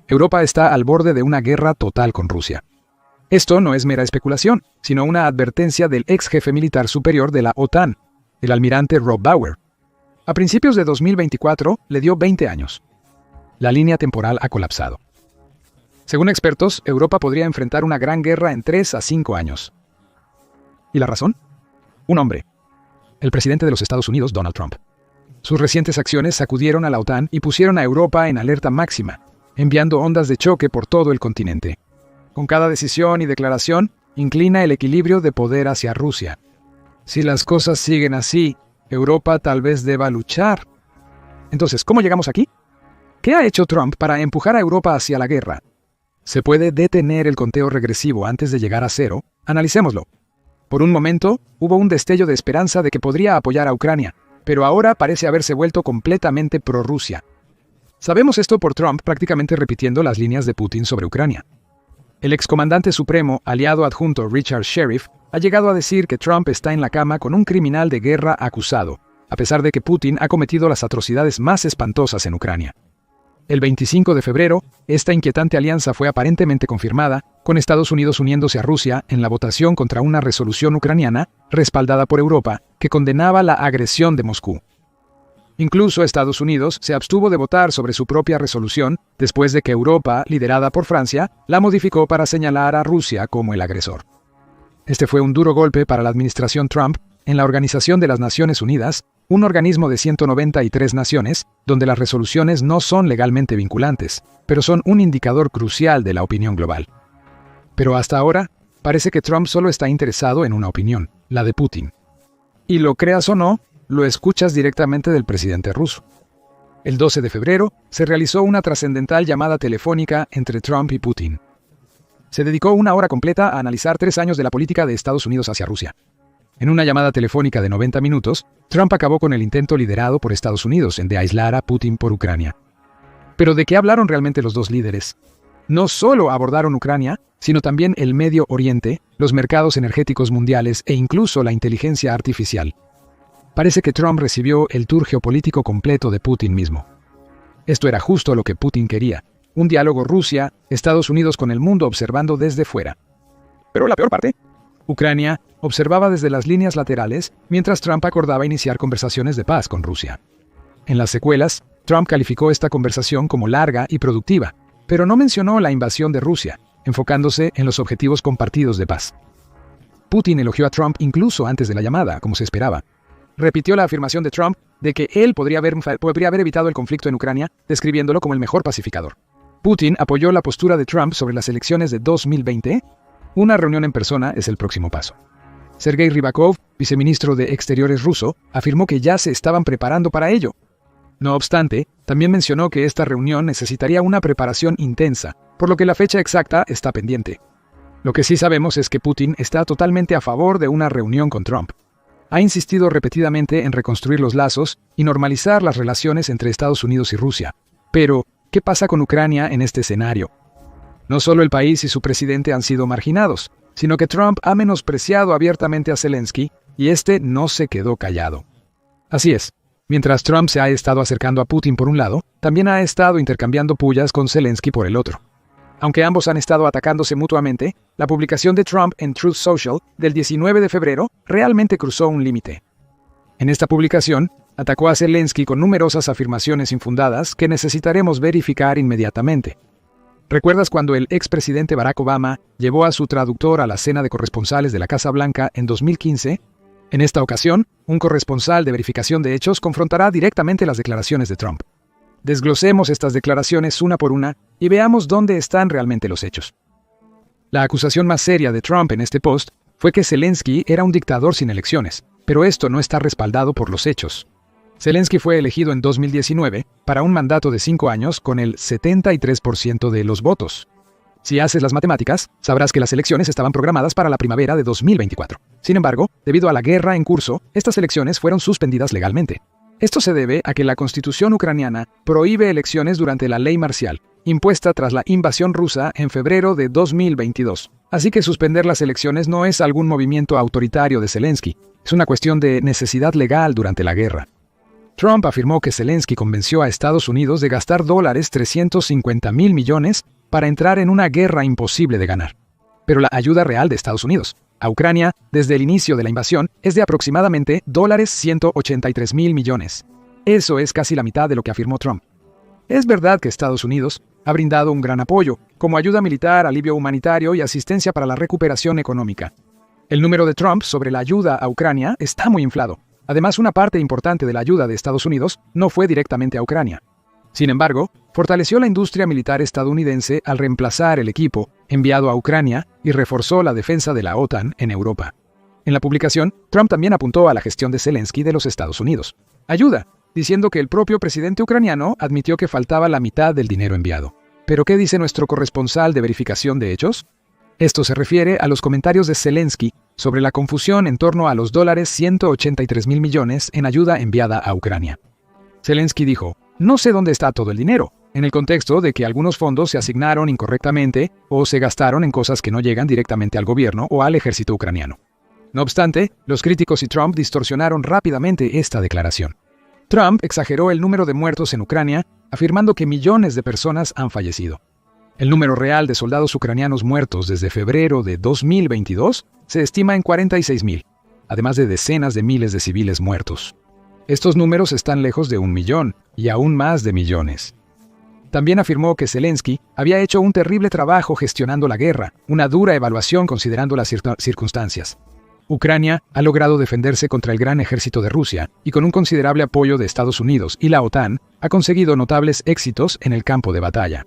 Europa está al borde de una guerra total con Rusia. Esto no es mera especulación, sino una advertencia del ex jefe militar superior de la OTAN, el almirante Rob Bauer. A principios de 2024 le dio 20 años. La línea temporal ha colapsado. Según expertos, Europa podría enfrentar una gran guerra en 3 a 5 años. ¿Y la razón? Un hombre. El presidente de los Estados Unidos, Donald Trump. Sus recientes acciones sacudieron a la OTAN y pusieron a Europa en alerta máxima, enviando ondas de choque por todo el continente. Con cada decisión y declaración, inclina el equilibrio de poder hacia Rusia. Si las cosas siguen así, Europa tal vez deba luchar. Entonces, ¿cómo llegamos aquí? ¿Qué ha hecho Trump para empujar a Europa hacia la guerra? ¿Se puede detener el conteo regresivo antes de llegar a cero? Analicémoslo. Por un momento, hubo un destello de esperanza de que podría apoyar a Ucrania, pero ahora parece haberse vuelto completamente pro-Rusia. Sabemos esto por Trump prácticamente repitiendo las líneas de Putin sobre Ucrania. El excomandante supremo, aliado adjunto Richard Sharif, ha llegado a decir que Trump está en la cama con un criminal de guerra acusado, a pesar de que Putin ha cometido las atrocidades más espantosas en Ucrania. El 25 de febrero, esta inquietante alianza fue aparentemente confirmada, con Estados Unidos uniéndose a Rusia en la votación contra una resolución ucraniana, respaldada por Europa, que condenaba la agresión de Moscú. Incluso Estados Unidos se abstuvo de votar sobre su propia resolución después de que Europa, liderada por Francia, la modificó para señalar a Rusia como el agresor. Este fue un duro golpe para la administración Trump en la Organización de las Naciones Unidas, un organismo de 193 naciones, donde las resoluciones no son legalmente vinculantes, pero son un indicador crucial de la opinión global. Pero hasta ahora, parece que Trump solo está interesado en una opinión, la de Putin. Y lo creas o no, lo escuchas directamente del presidente ruso. El 12 de febrero se realizó una trascendental llamada telefónica entre Trump y Putin. Se dedicó una hora completa a analizar 3 años de la política de Estados Unidos hacia Rusia. En una llamada telefónica de 90 minutos, Trump acabó con el intento liderado por Estados Unidos de aislar a Putin por Ucrania. Pero ¿de qué hablaron realmente los dos líderes? No solo abordaron Ucrania, sino también el Medio Oriente, los mercados energéticos mundiales e incluso la inteligencia artificial. Parece que Trump recibió el tour geopolítico completo de Putin mismo. Esto era justo lo que Putin quería, un diálogo Rusia-Estados Unidos con el mundo observando desde fuera. Pero la peor parte, Ucrania observaba desde las líneas laterales mientras Trump acordaba iniciar conversaciones de paz con Rusia. En las secuelas, Trump calificó esta conversación como larga y productiva, pero no mencionó la invasión de Rusia, enfocándose en los objetivos compartidos de paz. Putin elogió a Trump incluso antes de la llamada, como se esperaba. Repitió la afirmación de Trump de que él podría haber evitado el conflicto en Ucrania, describiéndolo como el mejor pacificador. Putin apoyó la postura de Trump sobre las elecciones de 2020. Una reunión en persona es el próximo paso. Sergei Rybakov, viceministro de Exteriores ruso, afirmó que ya se estaban preparando para ello. No obstante, también mencionó que esta reunión necesitaría una preparación intensa, por lo que la fecha exacta está pendiente. Lo que sí sabemos es que Putin está totalmente a favor de una reunión con Trump. Ha insistido repetidamente en reconstruir los lazos y normalizar las relaciones entre Estados Unidos y Rusia. Pero, ¿qué pasa con Ucrania en este escenario? No solo el país y su presidente han sido marginados, sino que Trump ha menospreciado abiertamente a Zelensky y este no se quedó callado. Así es, mientras Trump se ha estado acercando a Putin por un lado, también ha estado intercambiando pullas con Zelensky por el otro. Aunque ambos han estado atacándose mutuamente, la publicación de Trump en Truth Social del 19 de febrero realmente cruzó un límite. En esta publicación, atacó a Zelensky con numerosas afirmaciones infundadas que necesitaremos verificar inmediatamente. ¿Recuerdas cuando el expresidente Barack Obama llevó a su traductor a la cena de corresponsales de la Casa Blanca en 2015? En esta ocasión, un corresponsal de verificación de hechos confrontará directamente las declaraciones de Trump. Desglosemos estas declaraciones una por una y veamos dónde están realmente los hechos. La acusación más seria de Trump en este post fue que Zelensky era un dictador sin elecciones, pero esto no está respaldado por los hechos. Zelensky fue elegido en 2019 para un mandato de 5 años con el 73% de los votos. Si haces las matemáticas, sabrás que las elecciones estaban programadas para la primavera de 2024. Sin embargo, debido a la guerra en curso, estas elecciones fueron suspendidas legalmente. Esto se debe a que la Constitución ucraniana prohíbe elecciones durante la ley marcial, impuesta tras la invasión rusa en febrero de 2022. Así que suspender las elecciones no es algún movimiento autoritario de Zelensky, es una cuestión de necesidad legal durante la guerra. Trump afirmó que Zelensky convenció a Estados Unidos de gastar $350.000 millones para entrar en una guerra imposible de ganar. Pero la ayuda real de Estados Unidos a Ucrania desde el inicio de la invasión es de aproximadamente $183.000 millones. Eso es casi la mitad de lo que afirmó Trump. Es verdad que Estados Unidos ha brindado un gran apoyo, como ayuda militar, alivio humanitario y asistencia para la recuperación económica. El número de Trump sobre la ayuda a Ucrania está muy inflado. Además, una parte importante de la ayuda de Estados Unidos no fue directamente a Ucrania. Sin embargo, fortaleció la industria militar estadounidense al reemplazar el equipo enviado a Ucrania y reforzó la defensa de la OTAN en Europa. En la publicación, Trump también apuntó a la gestión de Zelensky de los Estados Unidos. Ayuda, diciendo que el propio presidente ucraniano admitió que faltaba la mitad del dinero enviado. ¿Pero qué dice nuestro corresponsal de verificación de hechos? Esto se refiere a los comentarios de Zelensky sobre la confusión en torno a los $183.000 millones en ayuda enviada a Ucrania. Zelensky dijo: "No sé dónde está todo el dinero", en el contexto de que algunos fondos se asignaron incorrectamente o se gastaron en cosas que no llegan directamente al gobierno o al ejército ucraniano. No obstante, los críticos y Trump distorsionaron rápidamente esta declaración. Trump exageró el número de muertos en Ucrania, afirmando que millones de personas han fallecido. El número real de soldados ucranianos muertos desde febrero de 2022 se estima en 46.000, además de decenas de miles de civiles muertos. Estos números están lejos de 1 millón y aún más de millones. También afirmó que Zelensky había hecho un terrible trabajo gestionando la guerra, una dura evaluación considerando las circunstancias. Ucrania ha logrado defenderse contra el gran ejército de Rusia y con un considerable apoyo de Estados Unidos y la OTAN ha conseguido notables éxitos en el campo de batalla.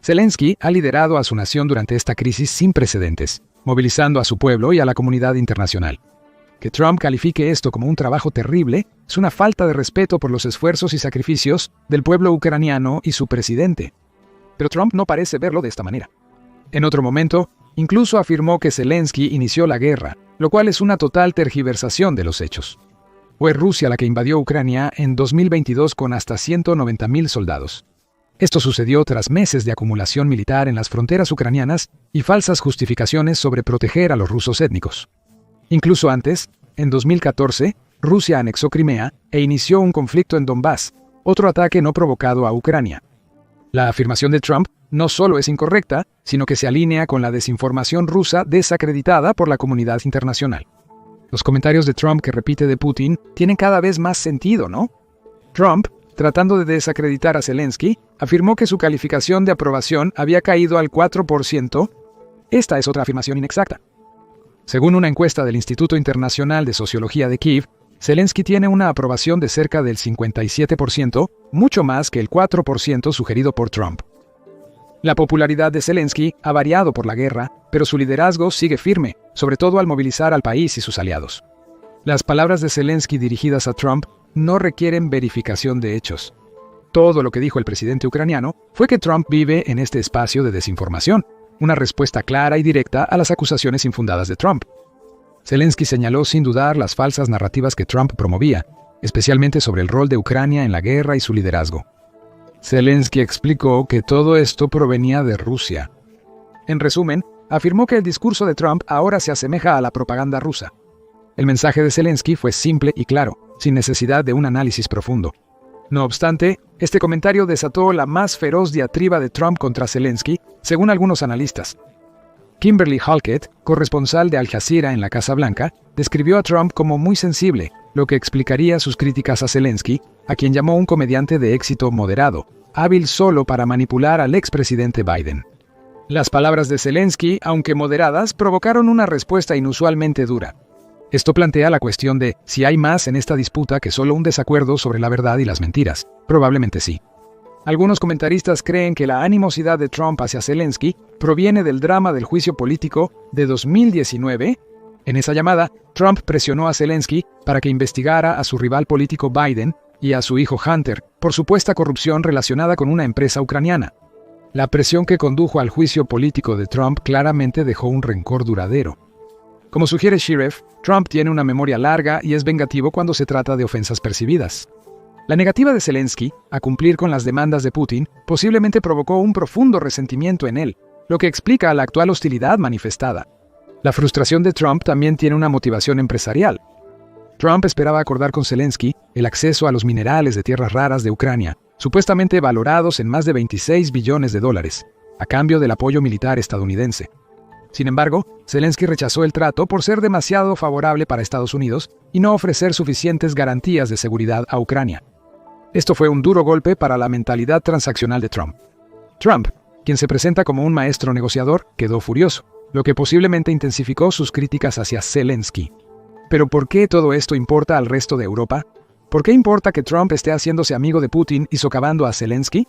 Zelensky ha liderado a su nación durante esta crisis sin precedentes, movilizando a su pueblo y a la comunidad internacional. Que Trump califique esto como un trabajo terrible es una falta de respeto por los esfuerzos y sacrificios del pueblo ucraniano y su presidente. Pero Trump no parece verlo de esta manera. En otro momento, incluso afirmó que Zelensky inició la guerra, lo cual es una total tergiversación de los hechos. Fue Rusia la que invadió Ucrania en 2022 con hasta 190.000 soldados. Esto sucedió tras meses de acumulación militar en las fronteras ucranianas y falsas justificaciones sobre proteger a los rusos étnicos. Incluso antes, en 2014, Rusia anexó Crimea e inició un conflicto en Donbass, otro ataque no provocado a Ucrania. La afirmación de Trump no solo es incorrecta, sino que se alinea con la desinformación rusa desacreditada por la comunidad internacional. Los comentarios de Trump que repite de Putin tienen cada vez más sentido, ¿no? Trump, tratando de desacreditar a Zelensky, afirmó que su calificación de aprobación había caído al 4%. Esta es otra afirmación inexacta. Según una encuesta del Instituto Internacional de Sociología de Kiev, Zelensky tiene una aprobación de cerca del 57%, mucho más que el 4% sugerido por Trump. La popularidad de Zelensky ha variado por la guerra, pero su liderazgo sigue firme, sobre todo al movilizar al país y sus aliados. Las palabras de Zelensky dirigidas a Trump no requieren verificación de hechos. Todo lo que dijo el presidente ucraniano fue que Trump vive en este espacio de desinformación, una respuesta clara y directa a las acusaciones infundadas de Trump. Zelensky señaló sin dudar las falsas narrativas que Trump promovía, especialmente sobre el rol de Ucrania en la guerra y su liderazgo. Zelensky explicó que todo esto provenía de Rusia. En resumen, afirmó que el discurso de Trump ahora se asemeja a la propaganda rusa. El mensaje de Zelensky fue simple y claro, sin necesidad de un análisis profundo. No obstante, este comentario desató la más feroz diatriba de Trump contra Zelensky, según algunos analistas. Kimberly Halkett, corresponsal de Al Jazeera en la Casa Blanca, describió a Trump como muy sensible, lo que explicaría sus críticas a Zelensky, a quien llamó un comediante de éxito moderado, hábil solo para manipular al expresidente Biden. Las palabras de Zelensky, aunque moderadas, provocaron una respuesta inusualmente dura. Esto plantea la cuestión de si hay más en esta disputa que solo un desacuerdo sobre la verdad y las mentiras. Probablemente sí. Algunos comentaristas creen que la animosidad de Trump hacia Zelensky proviene del drama del juicio político de 2019. En esa llamada, Trump presionó a Zelensky para que investigara a su rival político Biden y a su hijo Hunter por supuesta corrupción relacionada con una empresa ucraniana. La presión que condujo al juicio político de Trump claramente dejó un rencor duradero. Como sugiere Shiref, Trump tiene una memoria larga y es vengativo cuando se trata de ofensas percibidas. La negativa de Zelensky a cumplir con las demandas de Putin posiblemente provocó un profundo resentimiento en él, lo que explica la actual hostilidad manifestada. La frustración de Trump también tiene una motivación empresarial. Trump esperaba acordar con Zelensky el acceso a los minerales de tierras raras de Ucrania, supuestamente valorados en más de 26 billones de dólares, a cambio del apoyo militar estadounidense. Sin embargo, Zelensky rechazó el trato por ser demasiado favorable para Estados Unidos y no ofrecer suficientes garantías de seguridad a Ucrania. Esto fue un duro golpe para la mentalidad transaccional de Trump. Trump, quien se presenta como un maestro negociador, quedó furioso, lo que posiblemente intensificó sus críticas hacia Zelensky. Pero ¿por qué todo esto importa al resto de Europa? ¿Por qué importa que Trump esté haciéndose amigo de Putin y socavando a Zelensky?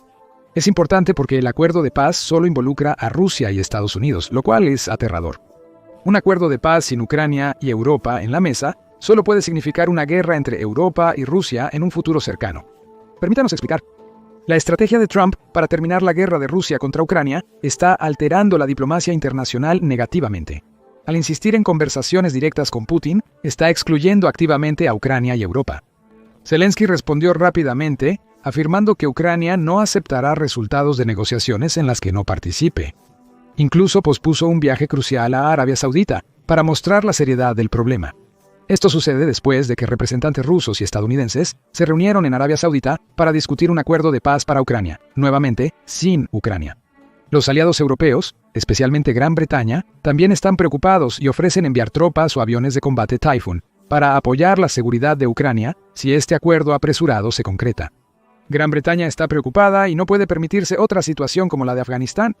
Es importante porque el acuerdo de paz solo involucra a Rusia y Estados Unidos, lo cual es aterrador. Un acuerdo de paz sin Ucrania y Europa en la mesa solo puede significar una guerra entre Europa y Rusia en un futuro cercano. Permítanos explicar. La estrategia de Trump para terminar la guerra de Rusia contra Ucrania está alterando la diplomacia internacional negativamente. Al insistir en conversaciones directas con Putin, está excluyendo activamente a Ucrania y Europa. Zelensky respondió rápidamente, afirmando que Ucrania no aceptará resultados de negociaciones en las que no participe. Incluso pospuso un viaje crucial a Arabia Saudita para mostrar la seriedad del problema. Esto sucede después de que representantes rusos y estadounidenses se reunieron en Arabia Saudita para discutir un acuerdo de paz para Ucrania, nuevamente sin Ucrania. Los aliados europeos, especialmente Gran Bretaña, también están preocupados y ofrecen enviar tropas o aviones de combate Typhoon para apoyar la seguridad de Ucrania si este acuerdo apresurado se concreta. Gran Bretaña está preocupada y no puede permitirse otra situación como la de Afganistán.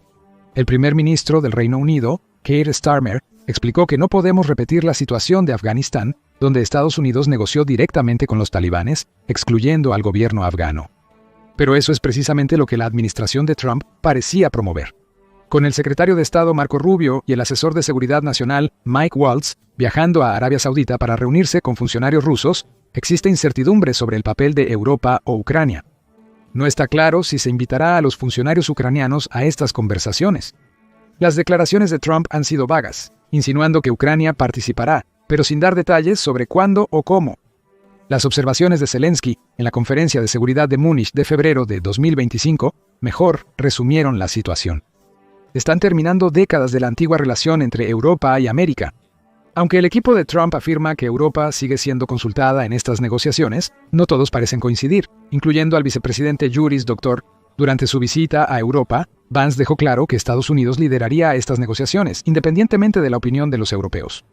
El primer ministro del Reino Unido, Keir Starmer, explicó que no podemos repetir la situación de Afganistán, donde Estados Unidos negoció directamente con los talibanes, excluyendo al gobierno afgano. Pero eso es precisamente lo que la administración de Trump parecía promover. Con el secretario de Estado Marco Rubio y el asesor de Seguridad Nacional Mike Waltz viajando a Arabia Saudita para reunirse con funcionarios rusos, existe incertidumbre sobre el papel de Europa o Ucrania. No está claro si se invitará a los funcionarios ucranianos a estas conversaciones. Las declaraciones de Trump han sido vagas, insinuando que Ucrania participará, pero sin dar detalles sobre cuándo o cómo. Las observaciones de Zelensky en la Conferencia de Seguridad de Múnich de febrero de 2025 mejor resumieron la situación. Están terminando décadas de la antigua relación entre Europa y América. Aunque el equipo de Trump afirma que Europa sigue siendo consultada en estas negociaciones, no todos parecen coincidir, incluyendo al vicepresidente Juris Doctor. Durante su visita a Europa, Vance dejó claro que Estados Unidos lideraría estas negociaciones, independientemente de la opinión de los europeos.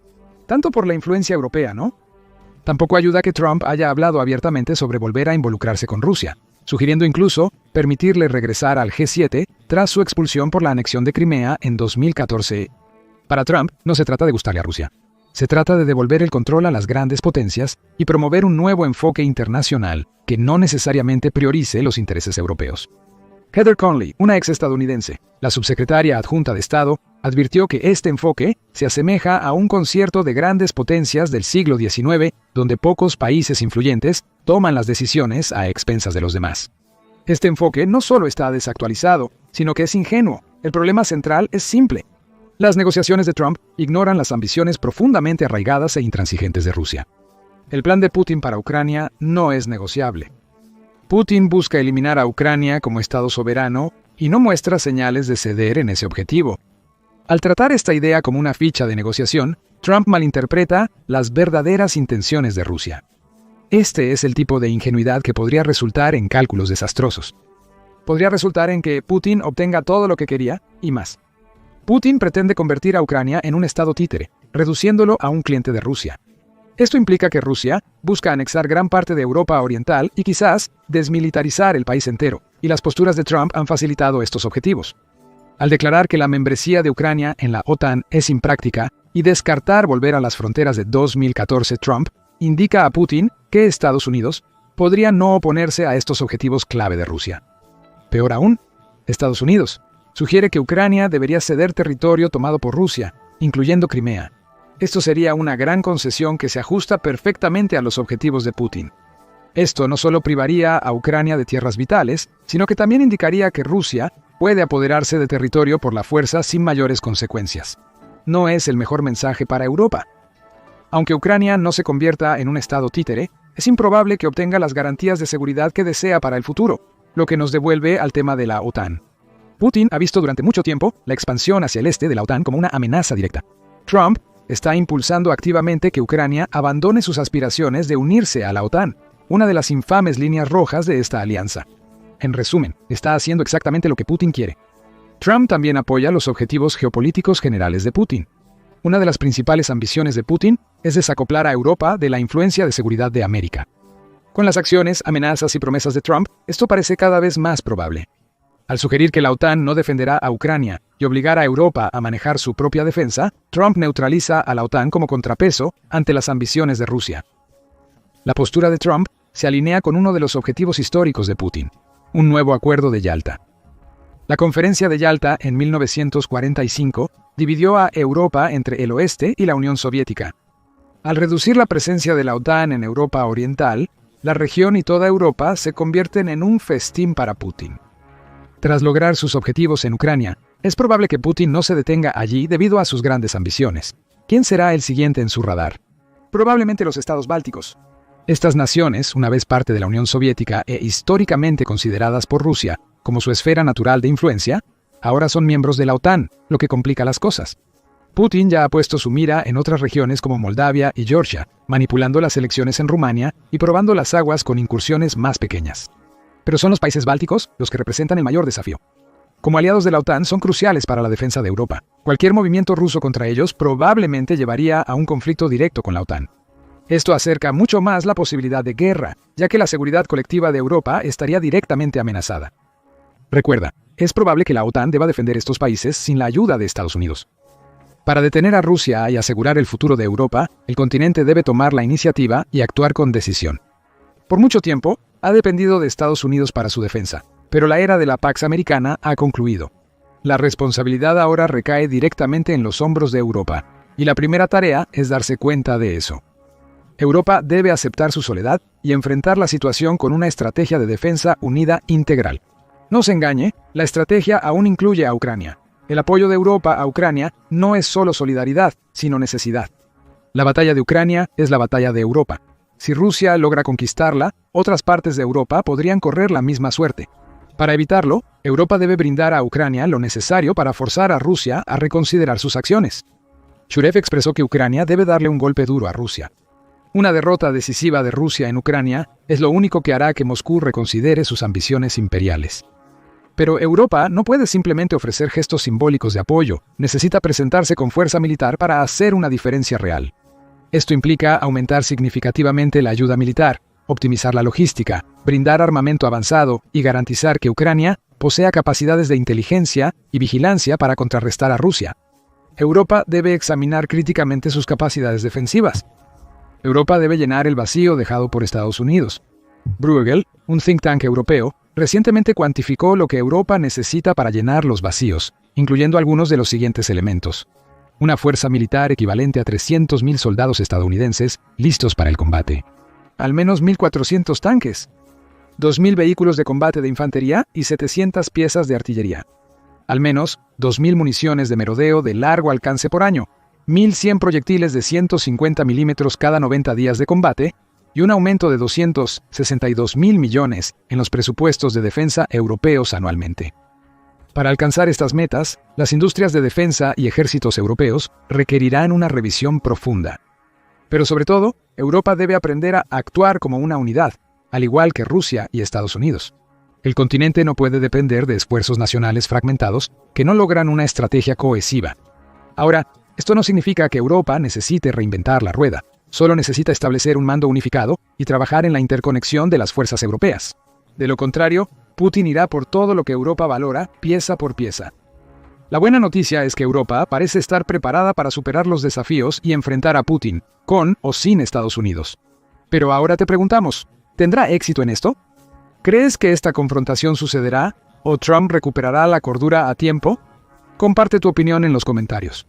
Tanto por la influencia europea, ¿no? Tampoco ayuda que Trump haya hablado abiertamente sobre volver a involucrarse con Rusia, sugiriendo incluso permitirle regresar al G7 tras su expulsión por la anexión de Crimea en 2014. Para Trump, no se trata de gustarle a Rusia. Se trata de devolver el control a las grandes potencias y promover un nuevo enfoque internacional que no necesariamente priorice los intereses europeos. Heather Conley, una ex-estadounidense, la subsecretaria adjunta de Estado, advirtió que este enfoque se asemeja a un concierto de grandes potencias del siglo XIX, donde pocos países influyentes toman las decisiones a expensas de los demás. Este enfoque no solo está desactualizado, sino que es ingenuo. El problema central es simple. Las negociaciones de Trump ignoran las ambiciones profundamente arraigadas e intransigentes de Rusia. El plan de Putin para Ucrania no es negociable. Putin busca eliminar a Ucrania como Estado soberano y no muestra señales de ceder en ese objetivo. Al tratar esta idea como una ficha de negociación, Trump malinterpreta las verdaderas intenciones de Rusia. Este es el tipo de ingenuidad que podría resultar en cálculos desastrosos. Podría resultar en que Putin obtenga todo lo que quería y más. Putin pretende convertir a Ucrania en un estado títere, reduciéndolo a un cliente de Rusia. Esto implica que Rusia busca anexar gran parte de Europa Oriental y quizás desmilitarizar el país entero, y las posturas de Trump han facilitado estos objetivos. Al declarar que la membresía de Ucrania en la OTAN es impráctica y descartar volver a las fronteras de 2014, Trump indica a Putin que Estados Unidos podría no oponerse a estos objetivos clave de Rusia. Peor aún, Estados Unidos sugiere que Ucrania debería ceder territorio tomado por Rusia, incluyendo Crimea. Esto sería una gran concesión que se ajusta perfectamente a los objetivos de Putin. Esto no solo privaría a Ucrania de tierras vitales, sino que también indicaría que Rusia puede apoderarse de territorio por la fuerza sin mayores consecuencias. No es el mejor mensaje para Europa. Aunque Ucrania no se convierta en un estado títere, es improbable que obtenga las garantías de seguridad que desea para el futuro, lo que nos devuelve al tema de la OTAN. Putin ha visto durante mucho tiempo la expansión hacia el este de la OTAN como una amenaza directa. Trump está impulsando activamente que Ucrania abandone sus aspiraciones de unirse a la OTAN, una de las infames líneas rojas de esta alianza. En resumen, está haciendo exactamente lo que Putin quiere. Trump también apoya los objetivos geopolíticos generales de Putin. Una de las principales ambiciones de Putin es desacoplar a Europa de la influencia de seguridad de América. Con las acciones, amenazas y promesas de Trump, esto parece cada vez más probable. Al sugerir que la OTAN no defenderá a Ucrania y obligar a Europa a manejar su propia defensa, Trump neutraliza a la OTAN como contrapeso ante las ambiciones de Rusia. La postura de Trump se alinea con uno de los objetivos históricos de Putin, un nuevo acuerdo de Yalta. La Conferencia de Yalta en 1945 dividió a Europa entre el oeste y la Unión Soviética. Al reducir la presencia de la OTAN en Europa Oriental, la región y toda Europa se convierten en un festín para Putin. Tras lograr sus objetivos en Ucrania, es probable que Putin no se detenga allí debido a sus grandes ambiciones. ¿Quién será el siguiente en su radar? Probablemente los estados bálticos. Estas naciones, una vez parte de la Unión Soviética e históricamente consideradas por Rusia como su esfera natural de influencia, ahora son miembros de la OTAN, lo que complica las cosas. Putin ya ha puesto su mira en otras regiones como Moldavia y Georgia, manipulando las elecciones en Rumania y probando las aguas con incursiones más pequeñas. Pero son los países bálticos los que representan el mayor desafío. Como aliados de la OTAN son cruciales para la defensa de Europa. Cualquier movimiento ruso contra ellos probablemente llevaría a un conflicto directo con la OTAN. Esto acerca mucho más la posibilidad de guerra, ya que la seguridad colectiva de Europa estaría directamente amenazada. Recuerda, es probable que la OTAN deba defender estos países sin la ayuda de Estados Unidos. Para detener a Rusia y asegurar el futuro de Europa, el continente debe tomar la iniciativa y actuar con decisión. Por mucho tiempo, ha dependido de Estados Unidos para su defensa, pero la era de la Pax Americana ha concluido. La responsabilidad ahora recae directamente en los hombros de Europa, y la primera tarea es darse cuenta de eso. Europa debe aceptar su soledad y enfrentar la situación con una estrategia de defensa unida integral. No se engañe, la estrategia aún incluye a Ucrania. El apoyo de Europa a Ucrania no es solo solidaridad, sino necesidad. La batalla de Ucrania es la batalla de Europa. Si Rusia logra conquistarla, otras partes de Europa podrían correr la misma suerte. Para evitarlo, Europa debe brindar a Ucrania lo necesario para forzar a Rusia a reconsiderar sus acciones. Shurev expresó que Ucrania debe darle un golpe duro a Rusia. Una derrota decisiva de Rusia en Ucrania es lo único que hará que Moscú reconsidere sus ambiciones imperiales. Pero Europa no puede simplemente ofrecer gestos simbólicos de apoyo, necesita presentarse con fuerza militar para hacer una diferencia real. Esto implica aumentar significativamente la ayuda militar, optimizar la logística, brindar armamento avanzado y garantizar que Ucrania posea capacidades de inteligencia y vigilancia para contrarrestar a Rusia. Europa debe examinar críticamente sus capacidades defensivas. Europa debe llenar el vacío dejado por Estados Unidos. Bruegel, un think tank europeo, recientemente cuantificó lo que Europa necesita para llenar los vacíos, incluyendo algunos de los siguientes elementos. Una fuerza militar equivalente a 300.000 soldados estadounidenses listos para el combate. Al menos 1.400 tanques. 2.000 vehículos de combate de infantería y 700 piezas de artillería. Al menos 2.000 municiones de merodeo de largo alcance por año. 1.100 proyectiles de 150 milímetros cada 90 días de combate y un aumento de 262.000 millones en los presupuestos de defensa europeos anualmente. Para alcanzar estas metas, las industrias de defensa y ejércitos europeos requerirán una revisión profunda. Pero sobre todo, Europa debe aprender a actuar como una unidad, al igual que Rusia y Estados Unidos. El continente no puede depender de esfuerzos nacionales fragmentados que no logran una estrategia cohesiva. Ahora, esto no significa que Europa necesite reinventar la rueda. Solo necesita establecer un mando unificado y trabajar en la interconexión de las fuerzas europeas. De lo contrario, Putin irá por todo lo que Europa valora, pieza por pieza. La buena noticia es que Europa parece estar preparada para superar los desafíos y enfrentar a Putin, con o sin Estados Unidos. Pero ahora te preguntamos, ¿tendrá éxito en esto? ¿Crees que esta confrontación sucederá o Trump recuperará la cordura a tiempo? Comparte tu opinión en los comentarios.